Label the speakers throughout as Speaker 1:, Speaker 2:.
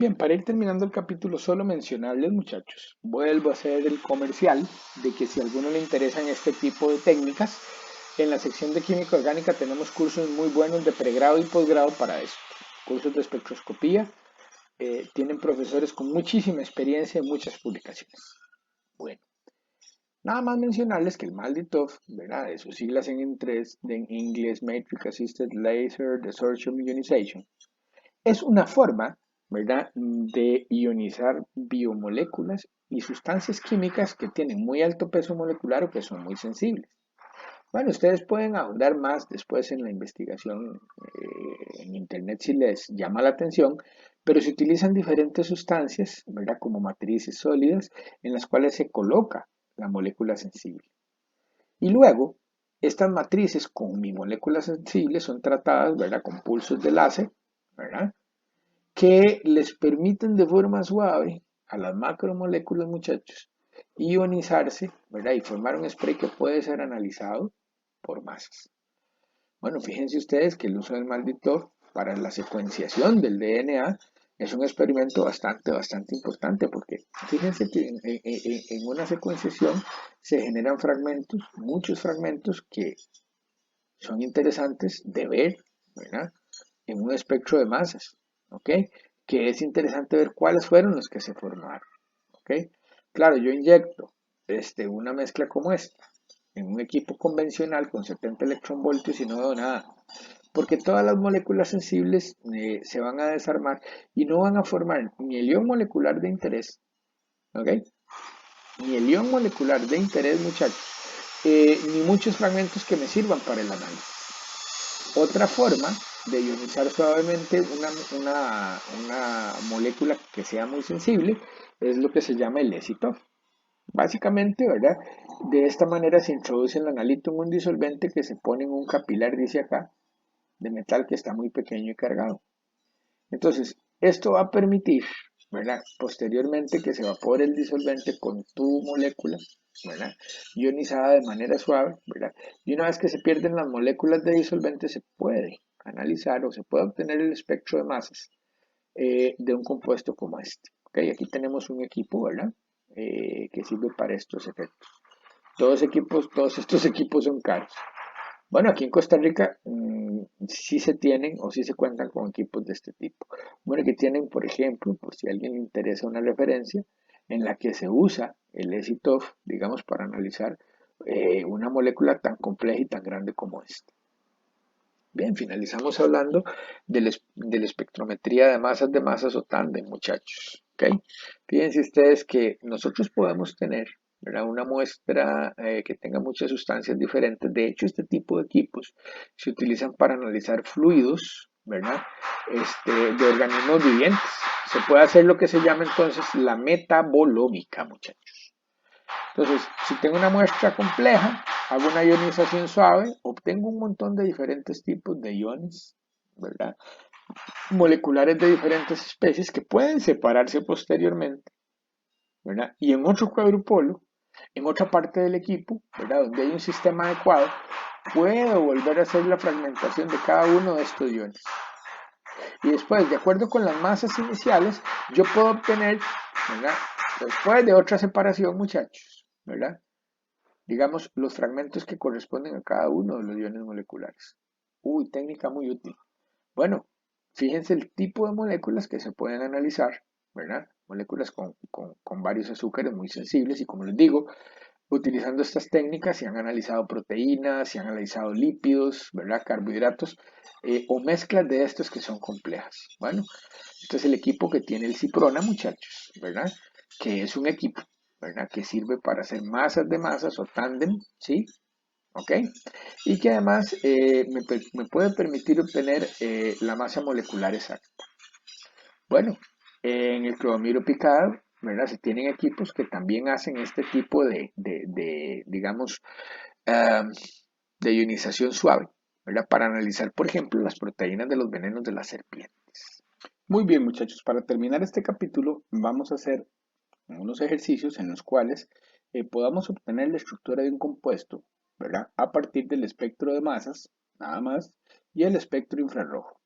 Speaker 1: Bien, para ir terminando el capítulo, solo mencionarles, muchachos, vuelvo a hacer el comercial de que si a alguno le interesan este tipo de técnicas, en la sección de química orgánica tenemos cursos muy buenos de pregrado y posgrado para eso. Cursos de espectroscopía, tienen profesores con muchísima experiencia y muchas publicaciones. Bueno, nada más mencionarles que el MALDI-TOF, ¿verdad? De sus siglas en inglés Matrix Assisted Laser Desorption Ionization, es una forma, ¿verdad?, de ionizar biomoléculas y sustancias químicas que tienen muy alto peso molecular o que son muy sensibles. Bueno, ustedes pueden ahondar más después en la investigación en Internet si les llama la atención, pero se utilizan diferentes sustancias, ¿verdad?, como matrices sólidas en las cuales se coloca la molécula sensible. Y luego, estas matrices con mi molécula sensible son tratadas, ¿verdad?, con pulsos de láser, ¿verdad?, que les permiten de forma suave a las macromoléculas, muchachos, ionizarse, ¿verdad? Y formar un spray que puede ser analizado por masas. Bueno, fíjense ustedes que el uso del maldito para la secuenciación del DNA es un experimento bastante importante porque fíjense que en una secuenciación se generan fragmentos, muchos fragmentos que son interesantes de ver, ¿verdad?, en un espectro de masas, ¿ok? Que es interesante ver cuáles fueron los que se formaron, ¿ok? Claro, yo inyecto una mezcla como esta en un equipo convencional con 70 electronvoltios y no veo nada, porque todas las moléculas sensibles se van a desarmar y no van a formar ni el ion molecular de interés, ¿ok? Ni el ion molecular de interés, muchachos, ni muchos fragmentos que me sirvan para el análisis. Otra forma de ionizar suavemente una molécula que sea muy sensible es lo que se llama el ECITOF. Básicamente, ¿verdad? De esta manera se introduce el analito en un disolvente que se pone en un capilar, dice acá, de metal que está muy pequeño y cargado. Entonces, esto va a permitir, ¿verdad?, posteriormente que se evapore el disolvente con tu molécula, ¿verdad?, ionizada de manera suave, ¿verdad? Y una vez que se pierden las moléculas de disolvente, se puede analizar o se puede obtener el espectro de masas de un compuesto como este. ¿Okay? Aquí tenemos un equipo, ¿verdad?, que sirve para estos efectos. Todos estos equipos son caros. Bueno, aquí en Costa Rica sí se tienen o sí se cuentan con equipos de este tipo. Bueno, que tienen, por ejemplo, por si a alguien le interesa una referencia, en la que se usa el ECITOF, digamos, para analizar una molécula tan compleja y tan grande como esta. Bien, finalizamos hablando de la espectrometría de masas o tándem, muchachos. ¿Okay? Fíjense ustedes que nosotros podemos tener, ¿verdad?, una muestra que tenga muchas sustancias diferentes. De hecho, este tipo de equipos se utilizan para analizar fluidos, ¿verdad?, de organismos vivientes. Se puede hacer lo que se llama entonces la metabolómica, muchachos. Entonces, si tengo una muestra compleja, hago una ionización suave, obtengo un montón de diferentes tipos de iones, ¿verdad?, moleculares de diferentes especies que pueden separarse posteriormente, ¿verdad? Y en otro cuadrupolo, en otra parte del equipo, ¿verdad?, donde hay un sistema adecuado, puedo volver a hacer la fragmentación de cada uno de estos iones. Y después, de acuerdo con las masas iniciales, yo puedo obtener, ¿verdad?, después de otra separación, muchachos, ¿verdad?, digamos, los fragmentos que corresponden a cada uno de los iones moleculares. Uy, técnica muy útil. Bueno, fíjense el tipo de moléculas que se pueden analizar, ¿verdad? Moléculas con varios azúcares muy sensibles y como les digo, utilizando estas técnicas se han analizado proteínas, se han analizado lípidos, ¿verdad?, carbohidratos o mezclas de estos que son complejas. Bueno, este es el equipo que tiene el Ciprona, muchachos, ¿verdad?, que es un equipo, ¿verdad?, que sirve para hacer masas de masas o tándem, ¿sí? ¿Ok? Y que además me puede permitir obtener la masa molecular exacta. Bueno, en el cloromiro picado, ¿verdad?, se tienen equipos que también hacen este tipo digamos, uh, de ionización suave, ¿verdad?, para analizar, por ejemplo, las proteínas de los venenos de las serpientes. Muy bien, muchachos, para terminar este capítulo vamos a hacer unos ejercicios en los cuales podamos obtener la estructura de un compuesto, ¿verdad?, a partir del espectro de masas, nada más, y el espectro infrarrojo.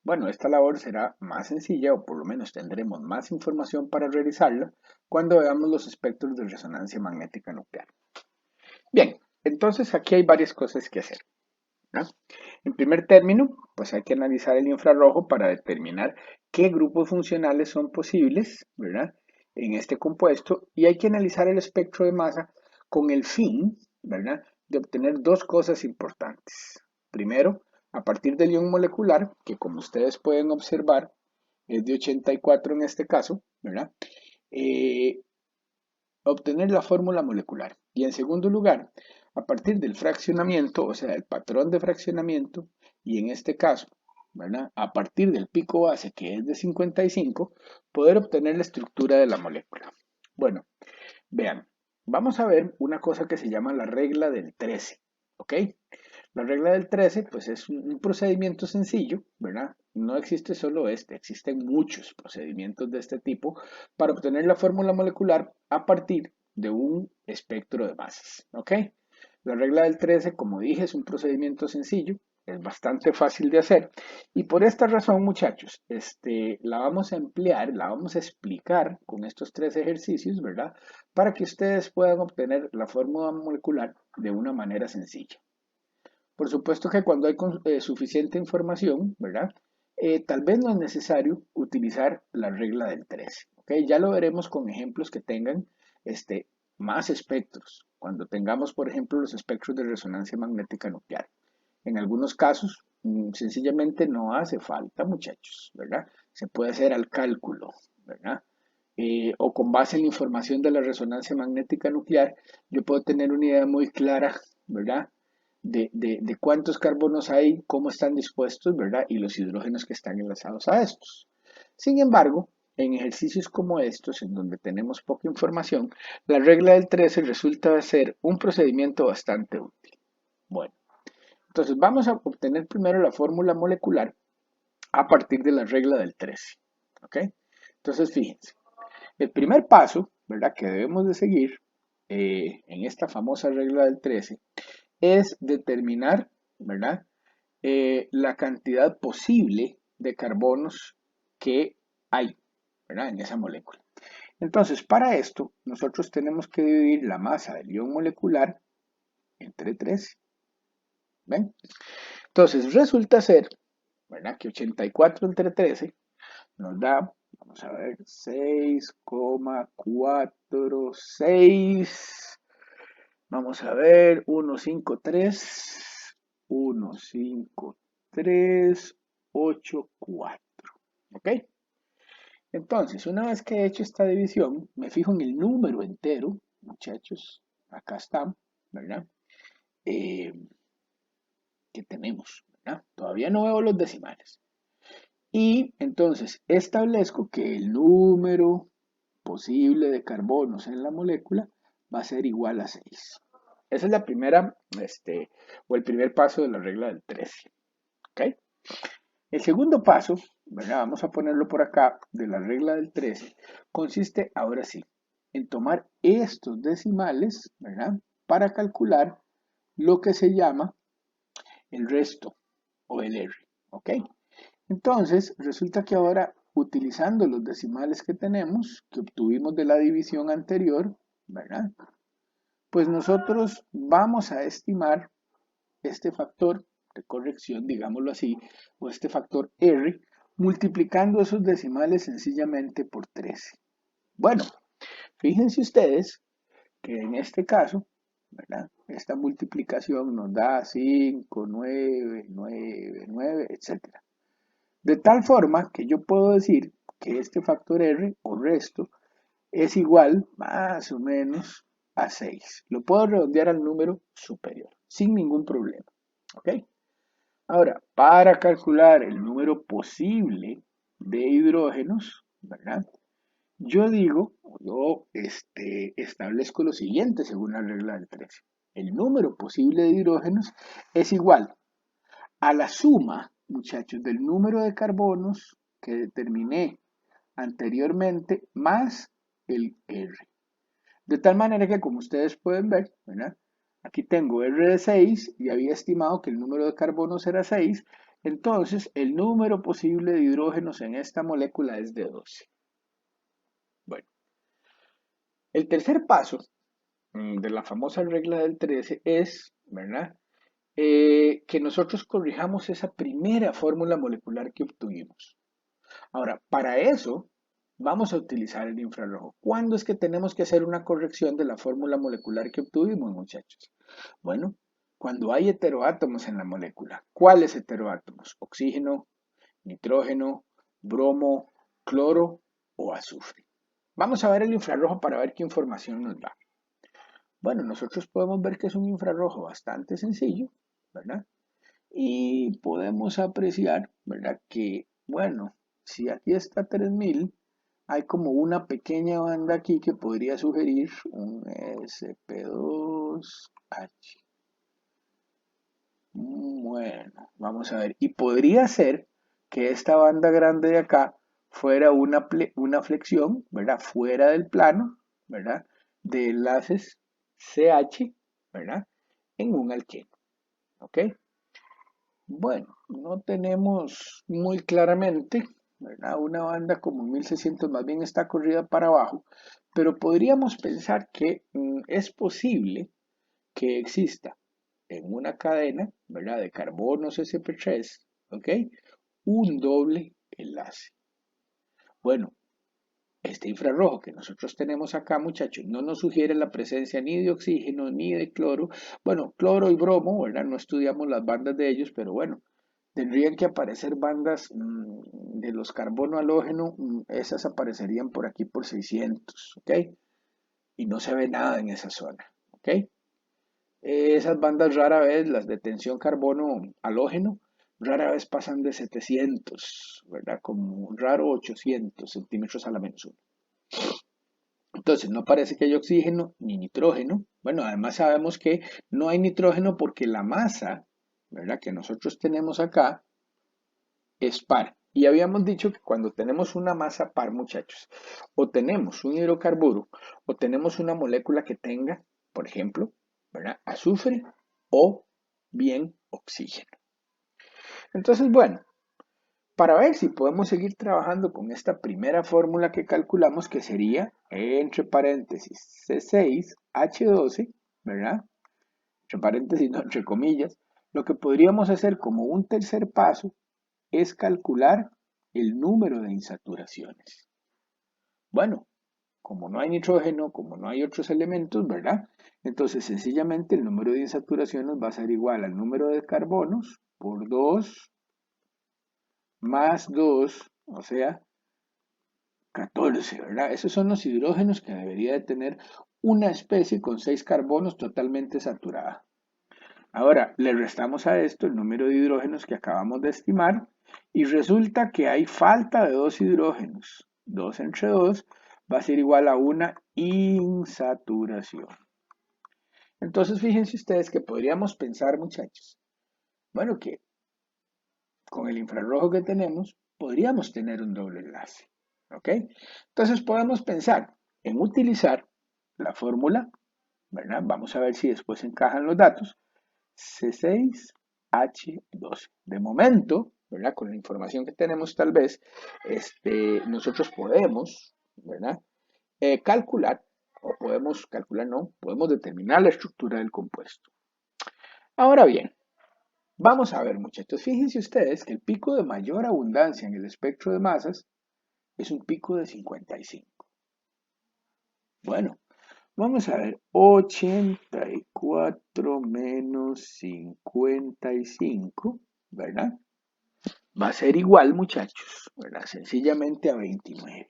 Speaker 1: Bueno, esta labor será más sencilla o por lo menos tendremos más información para realizarla cuando veamos los espectros de resonancia magnética nuclear. Bien, entonces aquí hay varias cosas que hacer, ¿no? En primer término, pues hay que analizar el infrarrojo para determinar qué grupos funcionales son posibles, ¿verdad? En este compuesto y hay que analizar el espectro de masa con el fin, ¿verdad? De obtener dos cosas importantes. Primero, a partir del ion molecular, que como ustedes pueden observar, es de 84 en este caso, ¿verdad? Eh, obtener la fórmula molecular. Y en segundo lugar, a partir del fraccionamiento, o sea, el patrón de fraccionamiento, y en este caso, ¿verdad? A partir del pico base, que es de 55, poder obtener la estructura de la molécula. Bueno, vean, vamos a ver una cosa que se llama la regla del 13, ¿ok? La regla del 13, pues es un procedimiento sencillo, ¿verdad? No existe solo este, existen muchos procedimientos de este tipo para obtener la fórmula molecular a partir de un espectro de masas, ¿ok? La regla del 13, como dije, es un procedimiento sencillo, es bastante fácil de hacer y por esta razón, muchachos, la vamos a emplear, la vamos a explicar con estos tres ejercicios, ¿verdad? Para que ustedes puedan obtener la fórmula molecular de una manera sencilla. Por supuesto que cuando hay suficiente información, ¿verdad? Tal vez no es necesario utilizar la regla del 13, ¿ok? Ya lo veremos con ejemplos que tengan más espectros, cuando tengamos, por ejemplo, los espectros de resonancia magnética nuclear. En algunos casos, sencillamente no hace falta, muchachos, ¿verdad? Se puede hacer al cálculo, ¿verdad? O con base en la información de la resonancia magnética nuclear, yo puedo tener una idea muy clara, ¿verdad? De cuántos carbonos hay, cómo están dispuestos, ¿verdad? Y los hidrógenos que están enlazados a estos. Sin embargo, en ejercicios como estos, en donde tenemos poca información, la regla del 13 resulta ser un procedimiento bastante útil. Bueno, entonces vamos a obtener primero la fórmula molecular a partir de la regla del 13. ¿Ok? Entonces, fíjense, el primer paso, ¿verdad? Que debemos de seguir en esta famosa regla del 13 es determinar, ¿verdad? La cantidad posible de carbonos que hay, ¿verdad? En esa molécula. Entonces, para esto, nosotros tenemos que dividir la masa del ion molecular entre 13. ¿Ven? Entonces, resulta ser, ¿verdad? Que 84 entre 13 nos da, vamos a ver, 6,46. Vamos a ver, 153, 153, 84. ¿Ok? Entonces, una vez que he hecho esta división, me fijo en el número entero, muchachos. Acá está, ¿verdad? Eh, que tenemos, ¿verdad? Todavía no veo los decimales. Y entonces establezco que el número posible de carbonos en la molécula va a ser igual a 6. Esa es la primera, o el primer paso de la regla del 13. ¿Ok? El segundo paso, ¿verdad? Vamos a ponerlo por acá, de la regla del 13, consiste ahora sí en tomar estos decimales, ¿verdad? Para calcular lo que se llama el resto o el R. ¿Ok? Entonces, resulta que ahora, utilizando los decimales que tenemos, que obtuvimos de la división anterior, ¿verdad? Pues nosotros vamos a estimar este factor de corrección, digámoslo así, o este factor R, multiplicando esos decimales sencillamente por 13. Bueno, fíjense ustedes que en este caso, ¿verdad? Esta multiplicación nos da 5, 9, 9, 9, etcétera. De tal forma que yo puedo decir que este factor R o resto es igual más o menos a 6. Lo puedo redondear al número superior sin ningún problema. ¿Ok? Ahora, para calcular el número posible de hidrógenos, ¿verdad? Yo digo, yo establezco lo siguiente según la regla del 13. El número posible de hidrógenos es igual a la suma, muchachos, del número de carbonos que determiné anteriormente más el R. De tal manera que, como ustedes pueden ver, ¿verdad? Aquí tengo R de 6 y había estimado que el número de carbonos era 6 Entonces, el número posible de hidrógenos en esta molécula es de 12. Bueno, el tercer paso de la famosa regla del 13 es, ¿verdad? Que nosotros corrijamos esa primera fórmula molecular que obtuvimos. Ahora, para eso vamos a utilizar el infrarrojo. ¿Cuándo es que tenemos que hacer una corrección de la fórmula molecular que obtuvimos, muchachos? Bueno, cuando hay heteroátomos en la molécula. ¿Cuáles heteroátomos? Oxígeno, nitrógeno, bromo, cloro o azufre. Vamos a ver el infrarrojo para ver qué información nos da. Bueno, nosotros podemos ver que es un infrarrojo bastante sencillo, ¿verdad? Y podemos apreciar, ¿verdad? Que, bueno, si aquí está 3000, hay como una pequeña banda aquí que podría sugerir un sp2H. Bueno, vamos a ver. Y podría ser que esta banda grande de acá fuera una flexión, ¿verdad? Fuera del plano, ¿verdad? De enlaces CH, ¿verdad? En un alqueno, ¿ok? Bueno, no tenemos muy claramente, ¿verdad? Una banda como 1600 más bien está corrida para abajo, pero podríamos pensar que es posible que exista en una cadena, ¿verdad? De carbonos sp3, ¿ok? Un doble enlace. Bueno, este infrarrojo que nosotros tenemos acá, muchachos, no nos sugiere la presencia ni de oxígeno ni de cloro. Bueno, cloro y bromo, ¿verdad? No estudiamos las bandas de ellos, pero bueno, tendrían que aparecer bandas de los carbono halógeno, esas aparecerían por aquí por 600, ¿ok? Y no se ve nada en esa zona, ¿ok? Esas bandas rara vez, las de tensión carbono halógeno, rara vez pasan de 700, ¿verdad? Como un raro 800 centímetros a la menos 1. Entonces, no parece que haya oxígeno ni nitrógeno. Bueno, además sabemos que no hay nitrógeno porque la masa, ¿verdad? Que nosotros tenemos acá es par. Y habíamos dicho que cuando tenemos una masa par, muchachos, o tenemos un hidrocarburo o tenemos una molécula que tenga, por ejemplo, ¿verdad? Azufre o bien oxígeno. Entonces, bueno, para ver si podemos seguir trabajando con esta primera fórmula que calculamos, que sería, entre paréntesis, C6H12, ¿verdad? Entre paréntesis, no, entre comillas, lo que podríamos hacer como un tercer paso es calcular el número de insaturaciones. Bueno, como no hay nitrógeno, como no hay otros elementos, ¿verdad? Entonces, sencillamente el número de insaturaciones va a ser igual al número de carbonos por 2 más 2, o sea, 14, ¿verdad? Esos son los hidrógenos que debería de tener una especie con 6 carbonos totalmente saturada. Ahora, le restamos a esto el número de hidrógenos que acabamos de estimar y resulta que hay falta de 2 hidrógenos. 2 entre 2 va a ser igual a una insaturación. Entonces, fíjense ustedes que podríamos pensar, muchachos, bueno, que con el infrarrojo que tenemos, podríamos tener un doble enlace. ¿Ok? Entonces, podemos pensar en utilizar la fórmula, ¿verdad? Vamos a ver si después encajan los datos. C6H12. De momento, ¿verdad? Con la información que tenemos tal vez, nosotros podemos, ¿verdad? Calcular, o podemos calcular, no, podemos determinar la estructura del compuesto. Ahora bien, vamos a ver, muchachos, fíjense ustedes que el pico de mayor abundancia en el espectro de masas es un pico de 55. Bueno, vamos a ver, 84 menos 55, ¿verdad? Va a ser igual, muchachos, ¿verdad? Sencillamente a 29.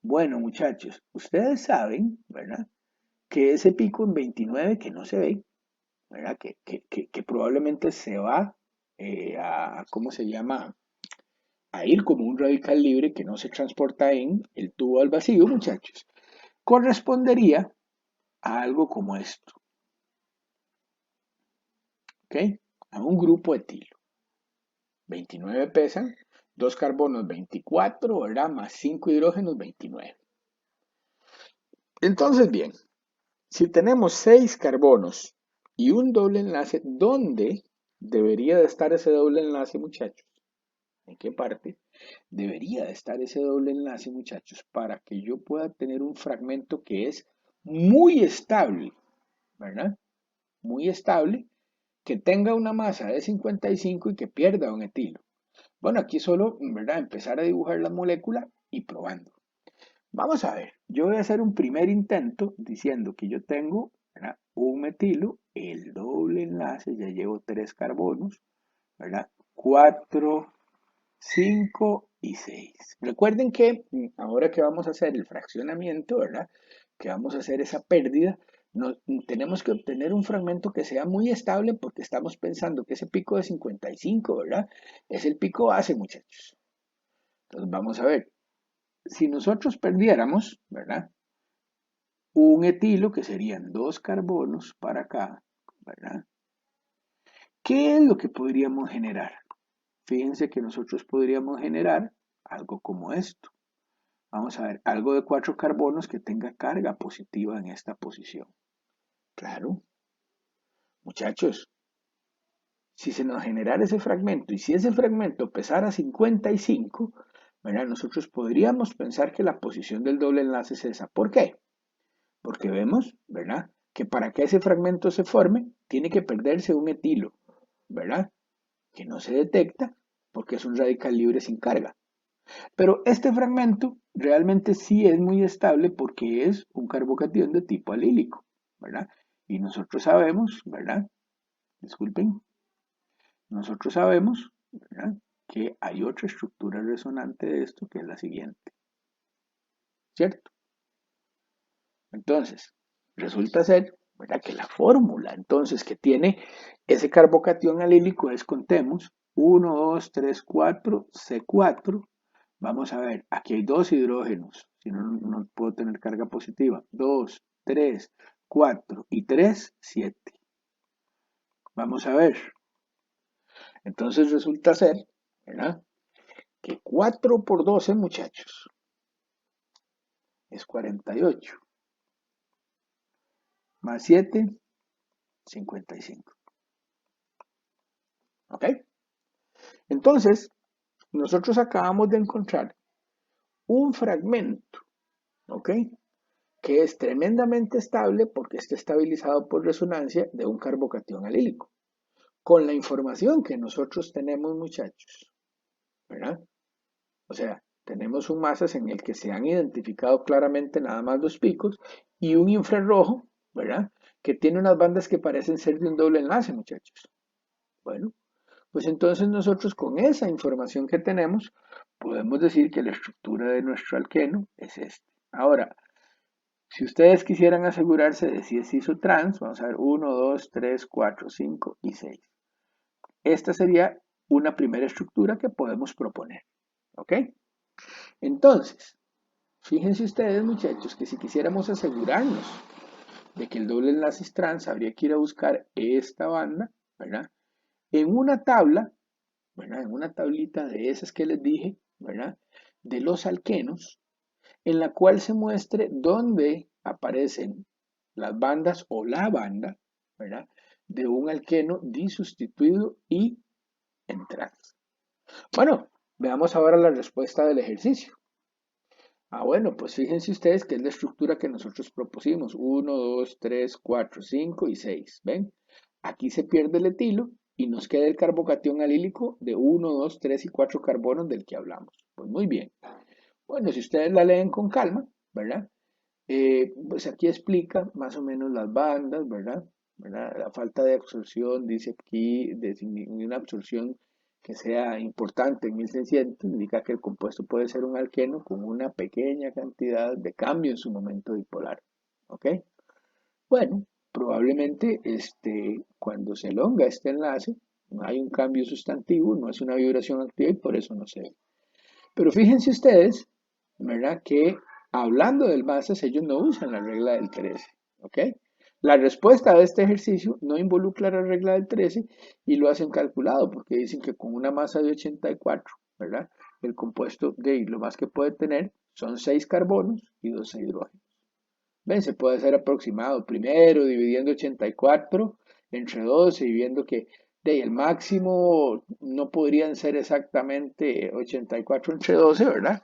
Speaker 1: Bueno, muchachos, ustedes saben, ¿verdad? Que ese pico en 29 que no se ve, ¿verdad? Que probablemente se va ¿cómo se llama? A ir como un radical libre que no se transporta en el tubo al vacío, muchachos. Correspondería a algo como esto, ¿ok? A un grupo etilo. 29 pesan, 2 carbonos 24, ¿verdad? Más 5 hidrógenos 29. Entonces, bien, si tenemos 6 carbonos y un doble enlace, ¿dónde debería de estar ese doble enlace, muchachos? ¿En qué parte? Debería de estar ese doble enlace, muchachos, para que yo pueda tener un fragmento que es muy estable, ¿verdad? Muy estable, que tenga una masa de 55 y que pierda un etilo. Bueno, aquí solo, ¿verdad? Empezar a dibujar la molécula y probando. Vamos a ver, yo voy a hacer un primer intento diciendo que yo tengo, ¿verdad?, un metilo, el doble enlace, ya llevo 3 carbonos, ¿verdad? 4, 5 y 6. Recuerden que ahora que vamos a hacer el fraccionamiento, ¿verdad? Que vamos a hacer esa pérdida, tenemos que obtener un fragmento que sea muy estable porque estamos pensando que ese pico de 55, ¿verdad? Es el pico base, muchachos. Entonces vamos a ver, si nosotros perdiéramos, ¿verdad?, un etilo, que serían 2 carbonos para acá, ¿verdad? ¿Qué es lo que podríamos generar? Fíjense que nosotros podríamos generar algo como esto. Vamos a ver, algo de 4 carbonos que tenga carga positiva en esta posición. Claro, muchachos, si se nos generara ese fragmento y si ese fragmento pesara 55, ¿verdad?, nosotros podríamos pensar que la posición del doble enlace es esa. ¿Por qué? Porque vemos, ¿verdad?, que para que ese fragmento se forme, tiene que perderse un etilo, ¿verdad?, que no se detecta porque es un radical libre sin carga. Pero este fragmento realmente sí es muy estable porque es un carbocatión de tipo alílico, ¿verdad? Y nosotros sabemos, ¿verdad? Disculpen, nosotros sabemos, ¿verdad?, que hay otra estructura resonante de esto que es la siguiente, ¿cierto? Entonces, resulta ser, ¿verdad?, que la fórmula entonces que tiene ese carbocatión alílico es, contemos, 1, 2, 3, 4, C4. Vamos a ver, aquí hay 2 hidrógenos, si no, no puedo tener carga positiva. 2, 3, 4 y 3, 7. Vamos a ver. Entonces resulta ser, ¿verdad?, que 4 por 12, muchachos, es 48. Más 7, 55. ¿Ok? Entonces, nosotros acabamos de encontrar un fragmento, ¿ok?, que es tremendamente estable porque está estabilizado por resonancia de un carbocatión alílico. Con la información que nosotros tenemos, muchachos, ¿verdad? O sea, tenemos un masas en el que se han identificado claramente nada más los picos y un infrarrojo, ¿verdad?, que tiene unas bandas que parecen ser de un doble enlace, muchachos. Bueno, pues entonces nosotros con esa información que tenemos podemos decir que la estructura de nuestro alqueno es este. Ahora, si ustedes quisieran asegurarse de si es isotrans, vamos a ver 1, 2, 3, 4, 5 y 6. Esta sería una primera estructura que podemos proponer. ¿Ok? Entonces, fíjense ustedes, muchachos, que si quisiéramos asegurarnos de que el doble enlace es trans, habría que ir a buscar esta banda, ¿verdad?, en una tabla, ¿verdad?, en una tablita de esas que les dije, ¿verdad?, de los alquenos, en la cual se muestre dónde aparecen las bandas o la banda, ¿verdad?, de un alqueno disustituido y en trans. Bueno, veamos ahora la respuesta del ejercicio. Bueno, pues fíjense ustedes que es la estructura que nosotros propusimos. 1, 2, 3, 4, 5 y 6. ¿Ven? Aquí se pierde el etilo y nos queda el carbocatión alílico de 1, 2, 3 y 4 carbonos del que hablamos. Pues muy bien. Bueno, si ustedes la leen con calma, ¿verdad?, pues aquí explica más o menos las bandas, ¿verdad? La falta de absorción, dice aquí, de una absorción que sea importante en 1600, indica que el compuesto puede ser un alqueno con una pequeña cantidad de cambio en su momento dipolar. ¿Ok? Bueno, probablemente cuando se elonga este enlace, no hay un cambio sustantivo, no es una vibración activa y por eso no se ve. Pero fíjense ustedes, ¿verdad?, que hablando del masas, ellos no usan la regla del 13, ¿ok? La respuesta a este ejercicio no involucra la regla del 13 y lo hacen calculado porque dicen que con una masa de 84, ¿verdad?, el compuesto de lo más que puede tener son 6 carbonos y 2 hidrógenos. Ven, se puede hacer aproximado. Primero dividiendo 84 entre 12 y viendo que el máximo no podrían ser exactamente 84 entre 12, ¿verdad?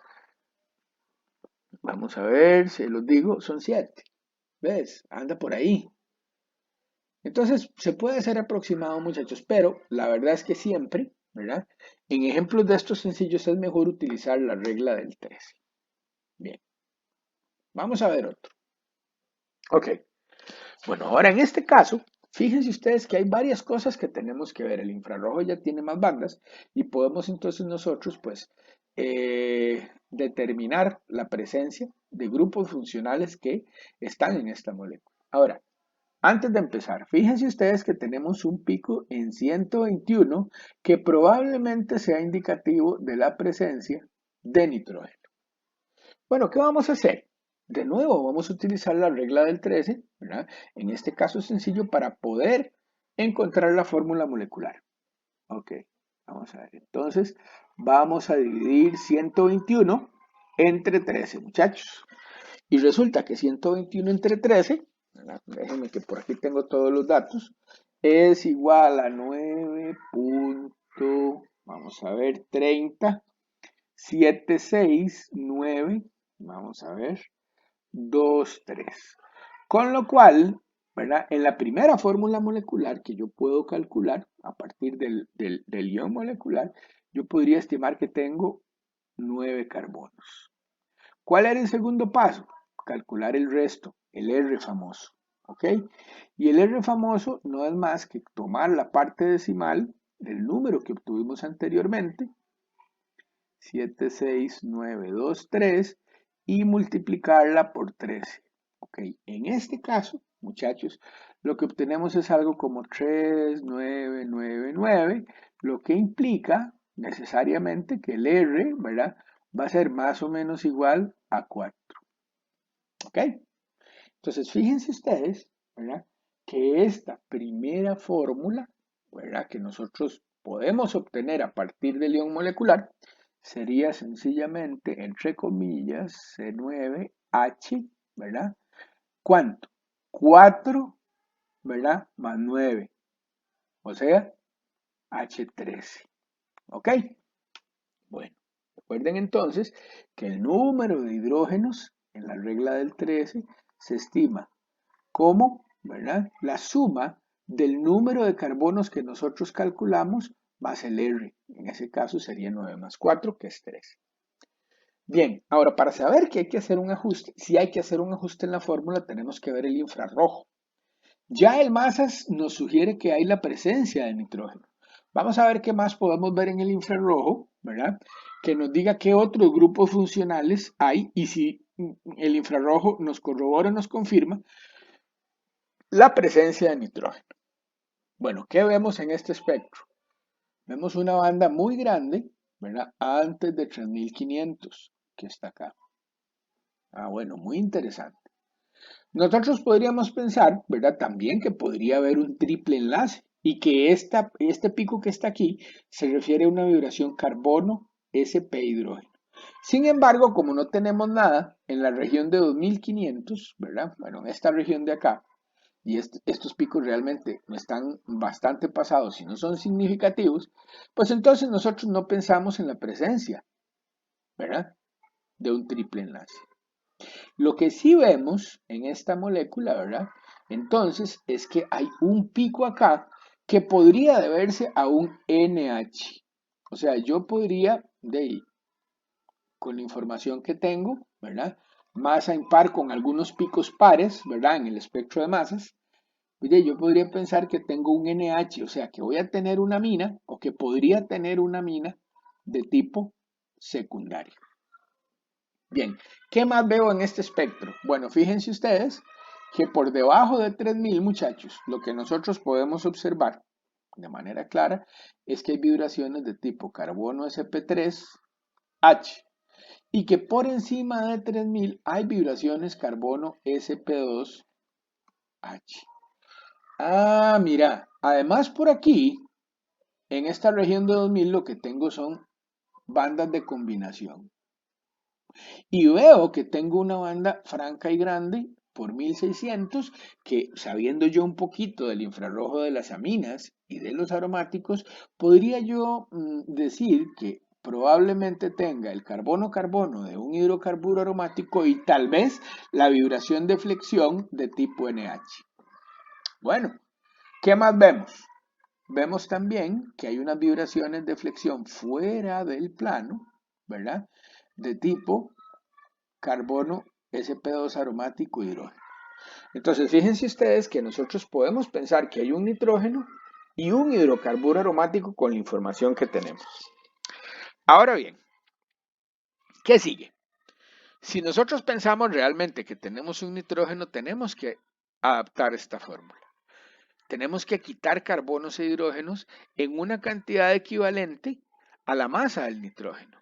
Speaker 1: Vamos a ver, se los digo, son 7. ¿Ves? Anda por ahí. Entonces, se puede hacer aproximado, muchachos, pero la verdad es que siempre, ¿verdad? En ejemplos de estos sencillos es mejor utilizar la regla del 13. Bien, vamos a ver otro. Ok, bueno, ahora en este caso, fíjense ustedes que hay varias cosas que tenemos que ver. El infrarrojo ya tiene más bandas y podemos entonces nosotros, pues, determinar la presencia de grupos funcionales que están en esta molécula. Ahora, antes de empezar, fíjense ustedes que tenemos un pico en 121 que probablemente sea indicativo de la presencia de nitrógeno. Bueno, ¿qué vamos a hacer? De nuevo, vamos a utilizar la regla del 13, ¿verdad? En este caso es sencillo para poder encontrar la fórmula molecular. Ok, vamos a ver. Entonces, vamos a dividir 121 entre 13, muchachos. Y resulta que 121 entre 13, ¿verdad? Déjenme que por aquí tengo todos los datos, es igual a 9. Vamos a ver, 30, 7, 6, 9, vamos a ver, 2, 3. Con lo cual, ¿verdad? En la primera fórmula molecular que yo puedo calcular a partir del ion molecular, yo podría estimar que tengo 9 carbonos. ¿Cuál era el segundo paso? Calcular el resto, el R famoso. ¿Ok? Y el R famoso no es más que tomar la parte decimal del número que obtuvimos anteriormente, 76923, y multiplicarla por 13. ¿Ok? En este caso, muchachos, lo que obtenemos es algo como 3999, lo que implica necesariamente que el R, ¿verdad?, va a ser más o menos igual a 4. ¿Ok? Entonces, fíjense ustedes, ¿verdad?, que esta primera fórmula, ¿verdad?, que nosotros podemos obtener a partir del ion molecular, sería sencillamente, entre comillas, C9H, ¿verdad? ¿Cuánto? 4, ¿verdad?, más 9, o sea, H13. ¿Ok? Bueno, recuerden entonces que el número de hidrógenos en la regla del 13 se estima como, ¿verdad?, la suma del número de carbonos que nosotros calculamos más el R. En ese caso sería 9 más 4, que es 13. Bien, ahora para saber que hay que hacer un ajuste, si hay que hacer un ajuste en la fórmula, tenemos que ver el infrarrojo. Ya el masas nos sugiere que hay la presencia de nitrógeno. Vamos a ver qué más podemos ver en el infrarrojo, ¿verdad? Que nos diga qué otros grupos funcionales hay y si el infrarrojo nos corrobora o nos confirma la presencia de nitrógeno. Bueno, ¿qué vemos en este espectro? Vemos una banda muy grande, ¿verdad?, antes de 3500, que está acá. Bueno, muy interesante. Nosotros podríamos pensar, ¿verdad?, también que podría haber un triple enlace y que este pico que está aquí se refiere a una vibración carbono sp hidrógeno. Sin embargo, como no tenemos nada en la región de 2500, ¿verdad?, bueno, en esta región de acá, y estos picos realmente están bastante pasados y no son significativos, pues entonces nosotros no pensamos en la presencia, ¿verdad?, de un triple enlace. Lo que sí vemos en esta molécula, ¿verdad?, entonces es que hay un pico acá que podría deberse a un NH. O sea, yo podría, con la información que tengo, ¿verdad?, masa impar con algunos picos pares, ¿verdad?, en el espectro de masas, yo podría pensar que tengo un NH, o sea, que voy a tener una mina o que podría tener una mina de tipo secundario. Bien, ¿qué más veo en este espectro? Bueno, fíjense ustedes que por debajo de 3000, muchachos, lo que nosotros podemos observar de manera clara es que hay vibraciones de tipo carbono sp3H y que por encima de 3000 hay vibraciones carbono sp2H. Mira, además por aquí, en esta región de 2000 lo que tengo son bandas de combinación. Y veo que tengo una banda franca y grande por 1600, que sabiendo yo un poquito del infrarrojo de las aminas y de los aromáticos, podría yo decir que probablemente tenga el carbono-carbono de un hidrocarburo aromático y tal vez la vibración de flexión de tipo NH. Bueno, ¿qué más vemos? Vemos también que hay unas vibraciones de flexión fuera del plano, ¿verdad? De tipo carbono sp2 aromático hidrógeno. Entonces, fíjense ustedes que nosotros podemos pensar que hay un nitrógeno y un hidrocarburo aromático con la información que tenemos. Ahora bien, ¿qué sigue? Si nosotros pensamos realmente que tenemos un nitrógeno, tenemos que adaptar esta fórmula. Tenemos que quitar carbonos e hidrógenos en una cantidad equivalente a la masa del nitrógeno.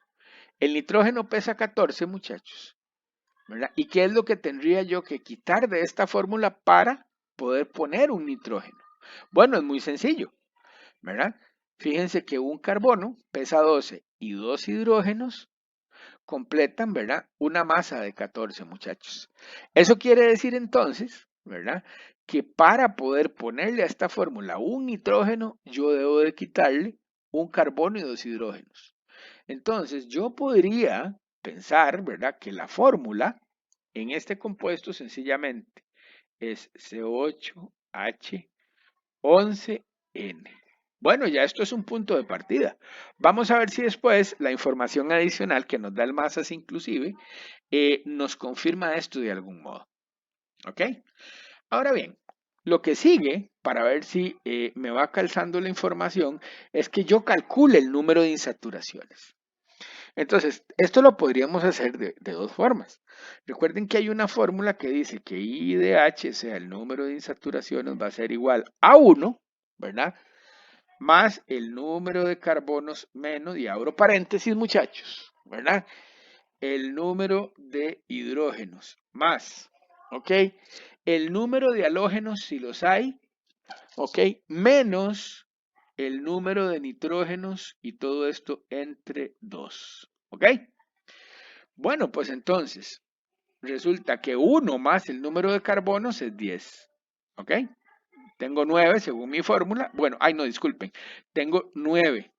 Speaker 1: El nitrógeno pesa 14, muchachos, ¿verdad? ¿Y qué es lo que tendría yo que quitar de esta fórmula para poder poner un nitrógeno? Bueno, es muy sencillo, ¿verdad? Fíjense que un carbono pesa 12 y dos hidrógenos completan, ¿verdad? Una masa de 14, muchachos. Eso quiere decir entonces, ¿verdad? Que para poder ponerle a esta fórmula un nitrógeno, yo debo de quitarle un carbono y dos hidrógenos. Entonces, yo podría pensar, ¿verdad? Que la fórmula en este compuesto sencillamente es C8H11N. Bueno, ya esto es un punto de partida. Vamos a ver si después la información adicional que nos da el masas inclusive nos confirma esto de algún modo. ¿Ok? Ahora bien, lo que sigue para ver si me va calzando la información es que yo calcule el número de insaturaciones. Entonces, esto lo podríamos hacer de dos formas. Recuerden que hay una fórmula que dice que I de H, sea el número de insaturaciones, va a ser igual a 1, ¿verdad? Más el número de carbonos menos, y abro paréntesis, muchachos, ¿verdad? El número de hidrógenos más, ¿ok? El número de halógenos, si los hay, ¿ok? Menos el número de nitrógenos y todo esto entre 2, ¿ok? Bueno, pues entonces, resulta que 1 más el número de carbonos es 10, ¿ok? Tengo 9 según mi fórmula. Bueno, ay no, disculpen. Tengo 9.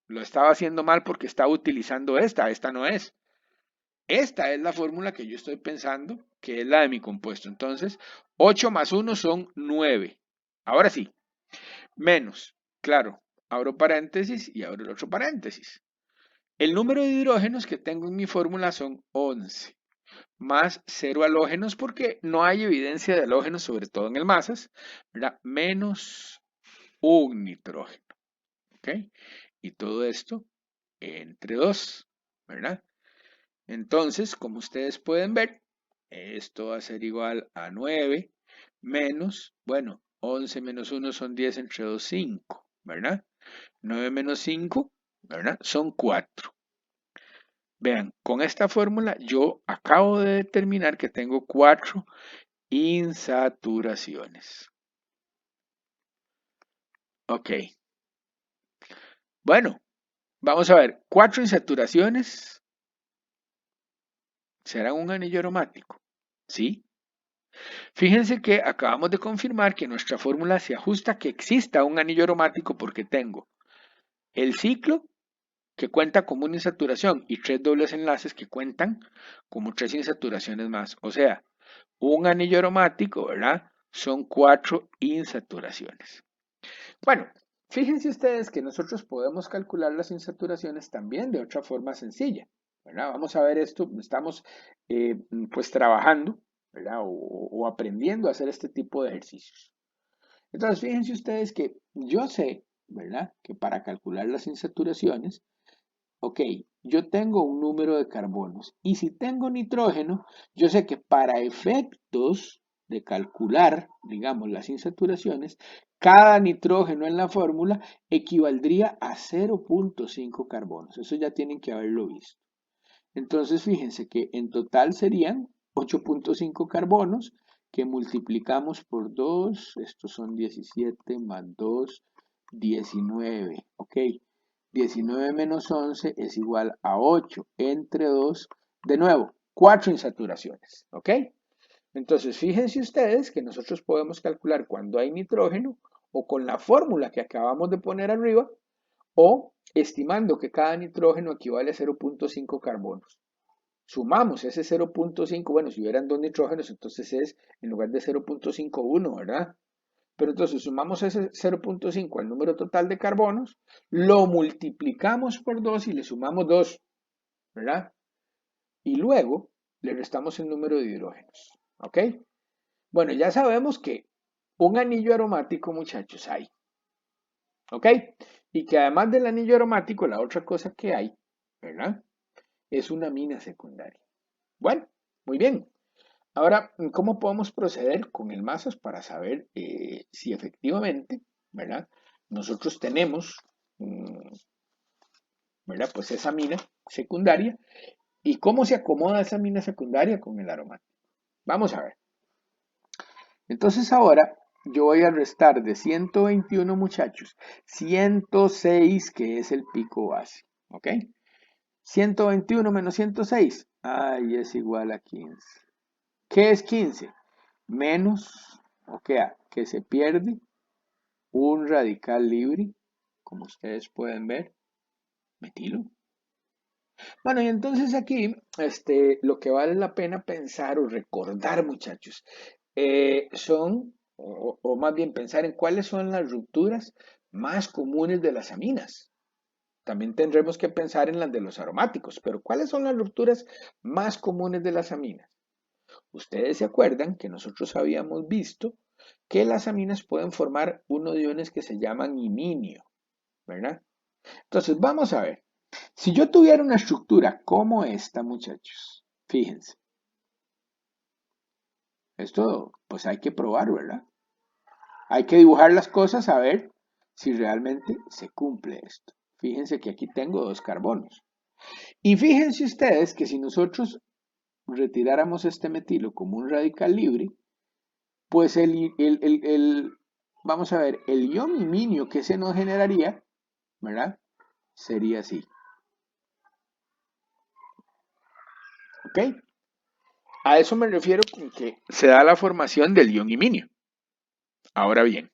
Speaker 1: Lo estaba haciendo mal porque estaba utilizando esta no es. Esta es la fórmula que yo estoy pensando, que es la de mi compuesto. Entonces, 8 más 1 son 9. Ahora sí, menos, claro, abro paréntesis y abro el otro paréntesis. El número de hidrógenos que tengo en mi fórmula son 11, más 0 halógenos porque no hay evidencia de halógenos, sobre todo en el masas, ¿verdad? Menos un nitrógeno, ¿ok? Y todo esto entre 2, ¿verdad? Entonces, como ustedes pueden ver, esto va a ser igual a 9 menos, bueno, 11 menos 1 son 10 entre 2, 5, ¿verdad? 9 menos 5, ¿verdad? Son 4. Vean, con esta fórmula yo acabo de determinar que tengo 4 insaturaciones. Ok. Bueno, vamos a ver, 4 insaturaciones serán un anillo aromático, ¿sí? Fíjense que acabamos de confirmar que nuestra fórmula se ajusta a que exista un anillo aromático porque tengo el ciclo que cuenta como una insaturación y 3 dobles enlaces que cuentan como 3 insaturaciones más. O sea, un anillo aromático, ¿verdad? Son 4 insaturaciones. Bueno, fíjense ustedes que nosotros podemos calcular las insaturaciones también de otra forma sencilla, ¿verdad? Vamos a ver esto, estamos pues trabajando, ¿verdad? O aprendiendo a hacer este tipo de ejercicios. Entonces, fíjense ustedes que yo sé, ¿verdad? Que para calcular las insaturaciones, ok, yo tengo un número de carbonos y si tengo nitrógeno, yo sé que para efectos de calcular, digamos, las insaturaciones, cada nitrógeno en la fórmula equivaldría a 0.5 carbonos. Eso ya tienen que haberlo visto. Entonces, fíjense que en total serían 8.5 carbonos que multiplicamos por 2, estos son 17 más 2, 19, ¿ok? 19 menos 11 es igual a 8 entre 2, de nuevo, 4 insaturaciones, ¿ok? Entonces, fíjense ustedes que nosotros podemos calcular cuando hay nitrógeno o con la fórmula que acabamos de poner arriba o estimando que cada nitrógeno equivale a 0.5 carbonos. Sumamos ese 0.5, bueno, si hubieran dos nitrógenos, entonces es en lugar de 0.51, ¿verdad? Pero entonces sumamos ese 0.5 al número total de carbonos, lo multiplicamos por 2 y le sumamos 2, ¿verdad? Y luego le restamos el número de hidrógenos, ¿ok? Bueno, ya sabemos que un anillo aromático, muchachos, hay, ¿ok? Y que además del anillo aromático, la otra cosa que hay, ¿verdad? Es una amina secundaria. Bueno, muy bien. Ahora, ¿cómo podemos proceder con el MASAS para saber si efectivamente, ¿verdad? Nosotros tenemos, ¿verdad? Pues esa amina secundaria y cómo se acomoda esa amina secundaria con el aromático. Vamos a ver. Entonces ahora yo voy a restar de 121 muchachos, 106 que es el pico base, ¿ok? 121 menos 106, ay, es igual a 15. ¿Qué es 15? Menos, o sea, que se pierde un radical libre, como ustedes pueden ver, metilo. Bueno, y entonces aquí, lo que vale la pena pensar o recordar, muchachos, o más bien pensar en cuáles son las rupturas más comunes de las aminas. También tendremos que pensar en las de los aromáticos, pero ¿cuáles son las rupturas más comunes de las aminas? Ustedes se acuerdan que nosotros habíamos visto que las aminas pueden formar unos iones que se llaman iminio, ¿verdad? Entonces, vamos a ver. Si yo tuviera una estructura como esta, muchachos, fíjense, esto pues hay que probar, ¿verdad? Hay que dibujar las cosas a ver si realmente se cumple esto. Fíjense que aquí tengo dos carbonos. Y fíjense ustedes que si nosotros retiráramos este metilo como un radical libre, pues vamos a ver, el ion iminio que se nos generaría, ¿verdad? Sería así. ¿Ok? A eso me refiero con que se da la formación del ion iminio. Ahora bien,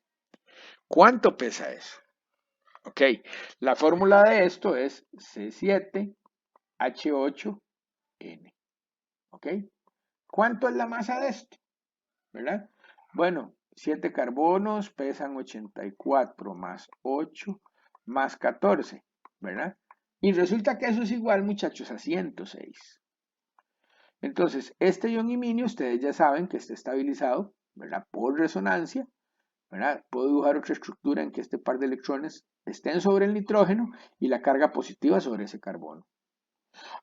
Speaker 1: ¿cuánto pesa eso? Ok, la fórmula de esto es C7H8N. ¿Ok? ¿Cuánto es la masa de esto? ¿Verdad? Bueno, 7 carbonos pesan 84 más 8 más 14, ¿verdad? Y resulta que eso es igual, muchachos, a 106. Entonces, este ion iminio, ustedes ya saben que está estabilizado, ¿verdad? Por resonancia, ¿verdad? Puedo dibujar otra estructura en que este par de electrones estén sobre el nitrógeno y la carga positiva sobre ese carbono.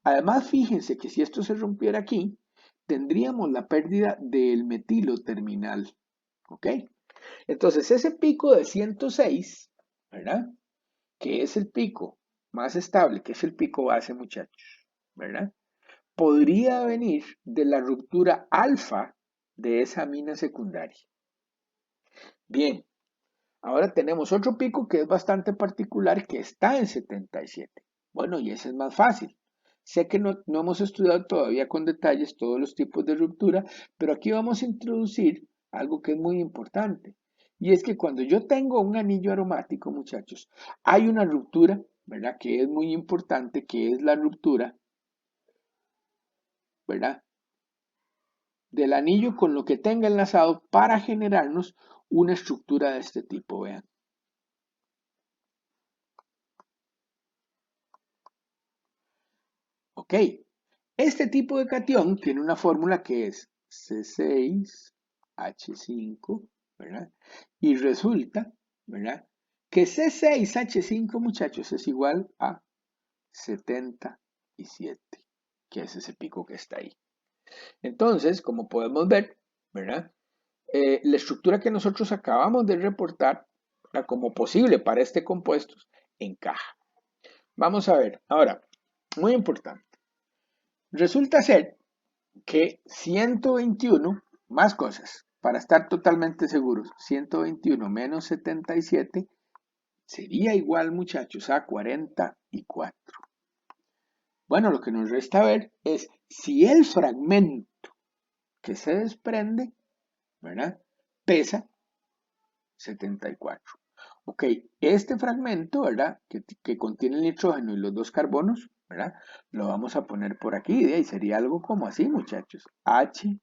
Speaker 1: Además, fíjense que si esto se rompiera aquí, tendríamos la pérdida del metilo terminal, ¿ok? Entonces, ese pico de 106, ¿verdad? Que es el pico más estable, que es el pico base, muchachos, ¿verdad? Podría venir de la ruptura alfa de esa amina secundaria. Bien, ahora tenemos otro pico que es bastante particular que está en 77. Bueno, y ese es más fácil. Sé que no hemos estudiado todavía con detalles todos los tipos de ruptura, pero aquí vamos a introducir algo que es muy importante. Y es que cuando yo tengo un anillo aromático, muchachos, hay una ruptura, ¿verdad? Que es muy importante, que es la ruptura, ¿verdad? Del anillo con lo que tenga enlazado para generarnos una estructura de este tipo, vean. Ok, este tipo de cation tiene una fórmula que es C6H5, ¿verdad? Y resulta, ¿verdad? Que C6H5, muchachos, es igual a 77, que es ese pico que está ahí. Entonces, como podemos ver, ¿verdad? La estructura que nosotros acabamos de reportar como posible para este compuesto encaja. Vamos a ver, ahora, muy importante. Resulta ser que 121, más cosas, para estar totalmente seguros, 121 menos 77 sería igual, muchachos, a 44. Bueno, lo que nos resta ver es si el fragmento que se desprende, ¿verdad? Pesa 74. Ok, este fragmento, ¿verdad? Que contiene el nitrógeno y los dos carbonos, ¿verdad? Lo vamos a poner por aquí, y sería algo como así, muchachos. H,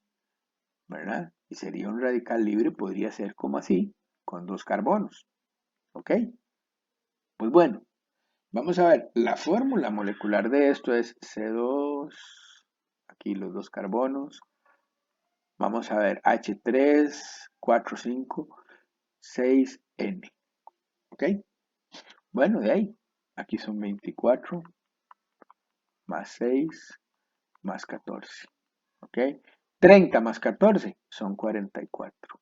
Speaker 1: ¿verdad? Y sería un radical libre, podría ser como así, con dos carbonos. ¿Ok? Pues bueno, vamos a ver, la fórmula molecular de esto es C2, aquí los dos carbonos. Vamos a ver, H3, 4, 5, 6N. ¿Ok? Bueno, de ahí, aquí son 24 más 6 más 14. ¿Ok? 30 más 14 son 44.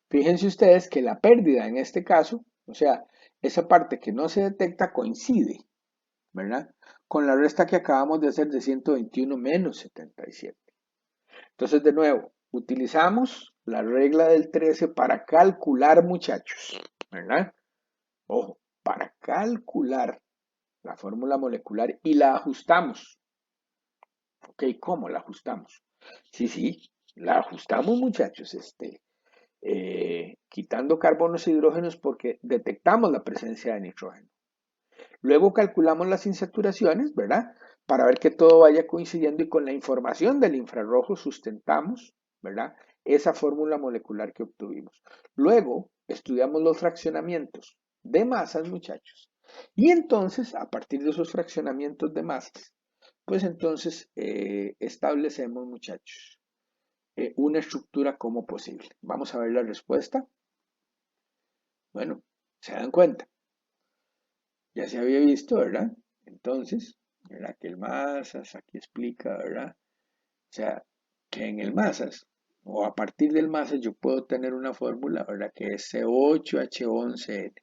Speaker 1: Fíjense ustedes que la pérdida en este caso, o sea, esa parte que no se detecta coincide, ¿verdad? Con la resta que acabamos de hacer de 121 menos 77. Entonces, de nuevo, utilizamos la regla del 13 para calcular, muchachos, ¿verdad? Ojo, para calcular la fórmula molecular y la ajustamos. ¿Ok? ¿Cómo la ajustamos? Sí, la ajustamos, muchachos, quitando carbonos e hidrógenos porque detectamos la presencia de nitrógeno. Luego calculamos las insaturaciones, ¿verdad? Para ver que todo vaya coincidiendo y con la información del infrarrojo sustentamos, ¿verdad? Esa fórmula molecular que obtuvimos. Luego estudiamos los fraccionamientos de masas, muchachos. Y entonces, a partir de esos fraccionamientos de masas, pues entonces establecemos, muchachos, una estructura como posible. Vamos a ver la respuesta. Bueno, se dan cuenta. Ya se había visto, ¿verdad? Entonces, ¿verdad? Que el masas aquí explica, ¿verdad? O sea, que en el masas, o a partir del masas, yo puedo tener una fórmula, ¿verdad? Que es C8H11N.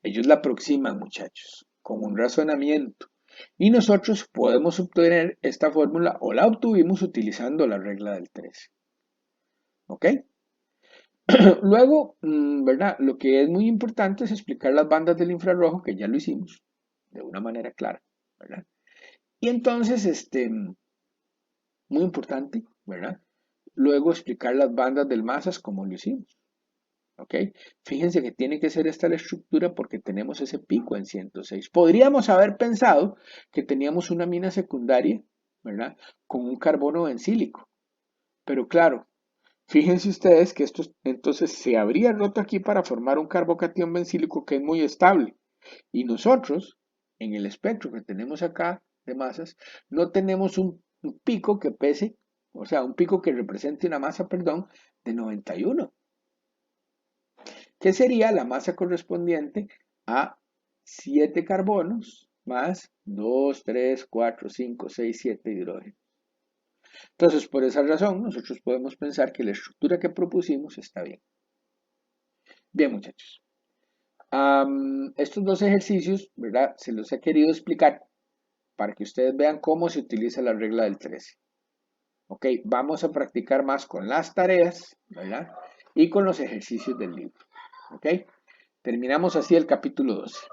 Speaker 1: Ellos la aproximan, muchachos, con un razonamiento. Y nosotros podemos obtener esta fórmula o la obtuvimos utilizando la regla del 13. ¿Ok? Luego, ¿verdad? Lo que es muy importante es explicar las bandas del infrarrojo, que ya lo hicimos de una manera clara, ¿verdad? Y entonces, muy importante, ¿verdad? Luego explicar las bandas del masas como lo hicimos, ¿ok? Fíjense que tiene que ser esta la estructura porque tenemos ese pico en 106. Podríamos haber pensado que teníamos una mina secundaria, ¿verdad? Con un carbono bencílico, pero claro, fíjense ustedes que esto entonces se habría roto aquí para formar un carbocatión bencílico que es muy estable. Y nosotros, en el espectro que tenemos acá de masas, no tenemos un pico que pese, o sea, un pico que represente una masa, perdón, de 91, que sería la masa correspondiente a 7 carbonos más 2, 3, 4, 5, 6, 7 hidrógenos. Entonces, por esa razón, nosotros podemos pensar que la estructura que propusimos está bien. Bien, muchachos. Estos dos ejercicios, ¿verdad? Se los he querido explicar para que ustedes vean cómo se utiliza la regla del 13. Ok, vamos a practicar más con las tareas, ¿verdad? Y con los ejercicios del libro. Ok, terminamos así el capítulo 12.